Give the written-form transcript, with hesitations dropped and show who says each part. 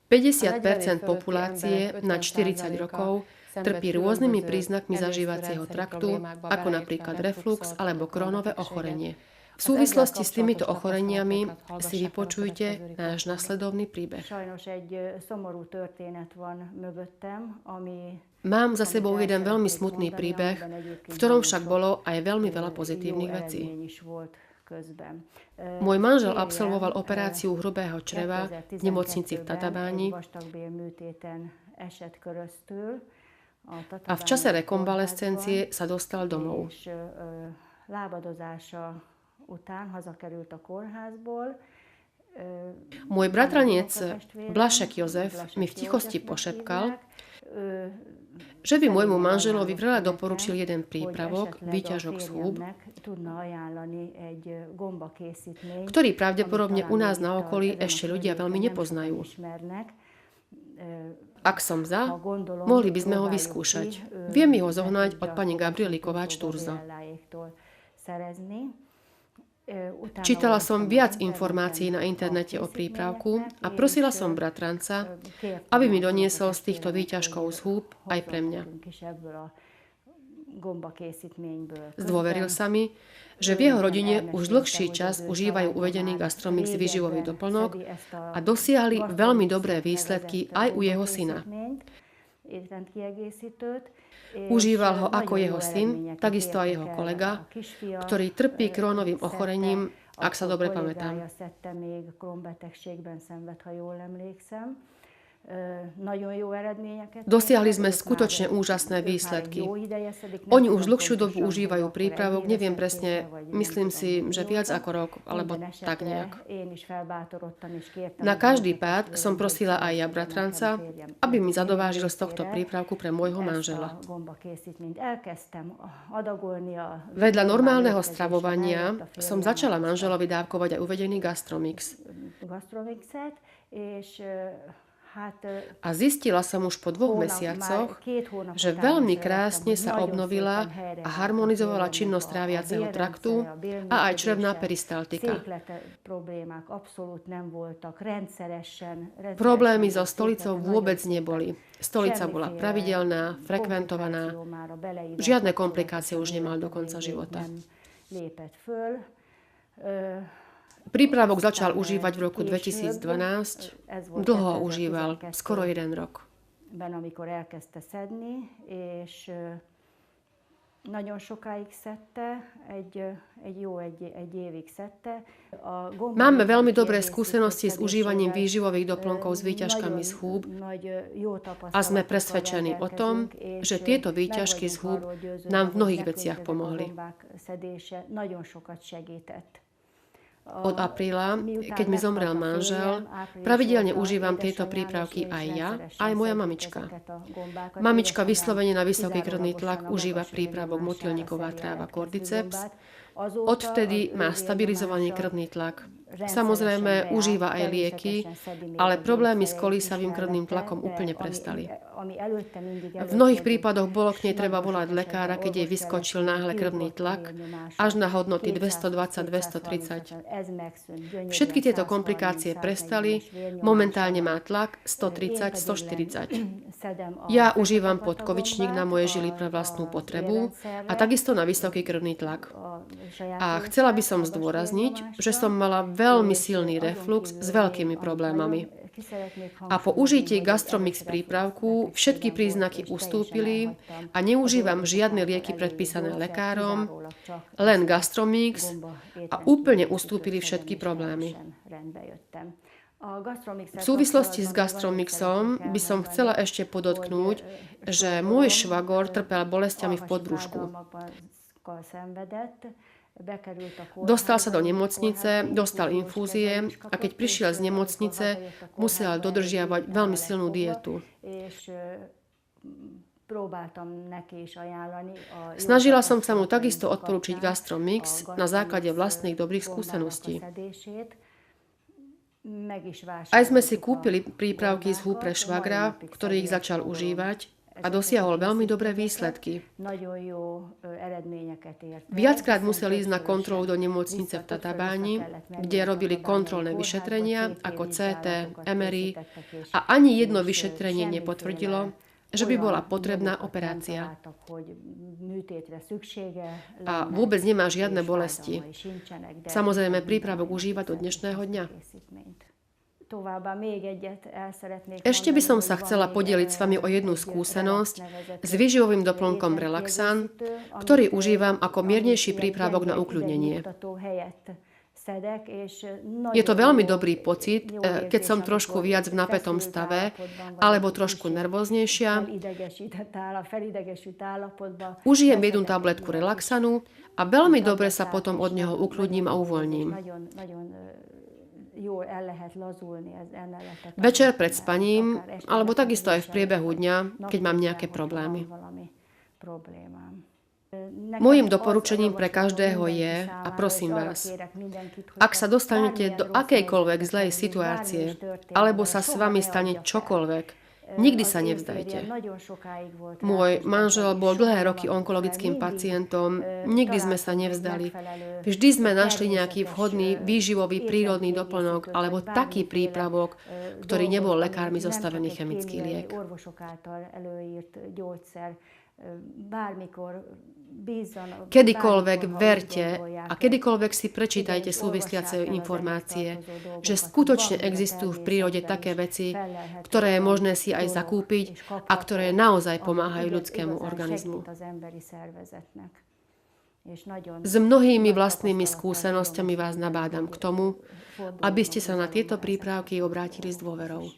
Speaker 1: 50% populácie nad 40 rokov trpí rôznymi príznakmi zažívacieho traktu, ako napríklad reflux alebo Crohnové ochorenie. V súvislosti s týmito ochoreniami si vypočujte náš nasledovný príbeh. Mám za sebou jeden veľmi smutný príbeh, v ktorom však bolo aj veľmi veľa pozitívnych vecí. Môj manžel absolvoval operáciu hrubého čreva v nemocnici v Tatabáni a v čase rekonvalescencie sa dostal domov. Môj bratranec Blašek Jozef mi v tichosti pošepkal, že by môjmu manželovi veľa doporučil jeden prípravok, výťažok z húb, ktorý pravdepodobne u nás na okolí ešte ľudia veľmi nepoznajú. Ak som za, mohli by sme ho vyskúšať. Viem ho zohnať od pani Gabriely Kováč-Turzo. Čítala som viac informácií na internete o prípravku a prosila som bratranca, aby mi doniesol z týchto výťažkov z húb aj pre mňa. Zdôveril sa mi, že v jeho rodine už dlhší čas užívajú uvedený Gastromix výživový doplnok a dosiahli veľmi dobré výsledky aj u jeho syna. Užíval ho ako jeho syn, takisto aj jeho kolega, ktorý trpí Crohnovým ochorením, ak sa dobre pamätám. Dosiahli sme skutočne úžasné výsledky. Oni už dlhšiu dobu užívajú prípravok, neviem presne, myslím si, že viac ako rok, alebo tak nejak. Na každý pád som prosila aj ja bratranca, aby mi zadovážil z tohto prípravku pre môjho manžela. Vedľa normálneho stravovania som začala manželovi dávkovať aj uvedený Gastromix. A zistila som už po 2 mesiacoch, že veľmi krásne sa obnovila a harmonizovala činnosť tráviaceho traktu a aj črevná peristaltika. Problémy so stolicou vôbec neboli. Stolica bola pravidelná, frekventovaná. Žiadne komplikácie už nemal do konca života. Prípravok začal užívať v roku 2012, dlho ho užíval, skoro 1 rok. Máme veľmi dobré skúsenosti s užívaním výživových doplnkov s výťažkami z húb a sme presvedčení o tom, že tieto výťažky z húb nám v mnohých veciach pomohli. Od apríla, keď mi zomrel manžel, pravidelne užívam tieto prípravky aj ja, aj moja mamička. Mamička vyslovene na vysoký krvný tlak užíva prípravok motylníková tráva Cordyceps. Odvtedy má stabilizovaný krvný tlak. Samozrejme, užíva aj lieky, ale problémy s kolísavým krvným tlakom úplne prestali. V mnohých prípadoch bolo k nej treba volať lekára, keď jej vyskočil náhle krvný tlak, až na hodnoty 220-230. Všetky tieto komplikácie prestali, momentálne má tlak 130-140. Ja užívam podkovičník na moje žily pre vlastnú potrebu a takisto na vysoký krvný tlak. A chcela by som zdôrazniť, že som mala veľmi silný reflux s veľkými problémami. A po užití Gastromix prípravku všetky príznaky ustúpili a neužívam žiadne lieky predpísané lekárom, len Gastromix a úplne ustúpili všetky problémy. V súvislosti s Gastromixom by som chcela ešte podotknúť, že môj švagor trpel bolestiami v podbrušku. Dostal sa do nemocnice, dostal infúzie a keď prišiel z nemocnice, musel dodržiavať veľmi silnú dietu. Snažila som sa mu takisto odporúčiť Gastromix na základe vlastných dobrých skúseností. Aj sme si kúpili prípravky z húb pre švagra, ktorý ich začal užívať a dosiahol veľmi dobré výsledky. Viackrát musel ísť na kontrolu do nemocnice v Tatabáni, kde robili kontrolné vyšetrenia ako CT, MRI a ani jedno vyšetrenie nepotvrdilo, že by bola potrebná operácia. A vôbec nemá žiadne bolesti. Samozrejme, prípravok užíva do dnešného dňa. Ešte by som sa chcela podeliť s vami o jednu skúsenosť s výživovým doplnkom Relaxan, ktorý užívam ako miernejší prípravok na ukľudnenie. Je to veľmi dobrý pocit, keď som trošku viac v napätom stave alebo trošku nervóznejšia. Užijem jednu tabletku Relaxanu a veľmi dobre sa potom od neho ukľudním a uvoľním. Večer pred spaním, alebo takisto aj v priebehu dňa, keď mám nejaké problémy. Mojím doporučením pre každého je, a prosím vás, ak sa dostanete do akejkoľvek zlej situácie, alebo sa s vami stane čokoľvek, nikdy sa nevzdajte. Môj manžel bol dlhé roky onkologickým pacientom, nikdy sme sa nevzdali. Vždy sme našli nejaký vhodný výživový prírodný doplnok alebo taký prípravok, ktorý nebol lekármi zostavený chemický liek. Kedykoľvek verte a kedykoľvek si prečítajte súvisiace informácie, že skutočne existujú v prírode také veci, ktoré je možné si aj zakúpiť a ktoré naozaj pomáhajú ľudskému organizmu. S mnohými vlastnými skúsenosťami vás nabádam k tomu, aby ste sa na tieto prípravky obrátili s dôverou.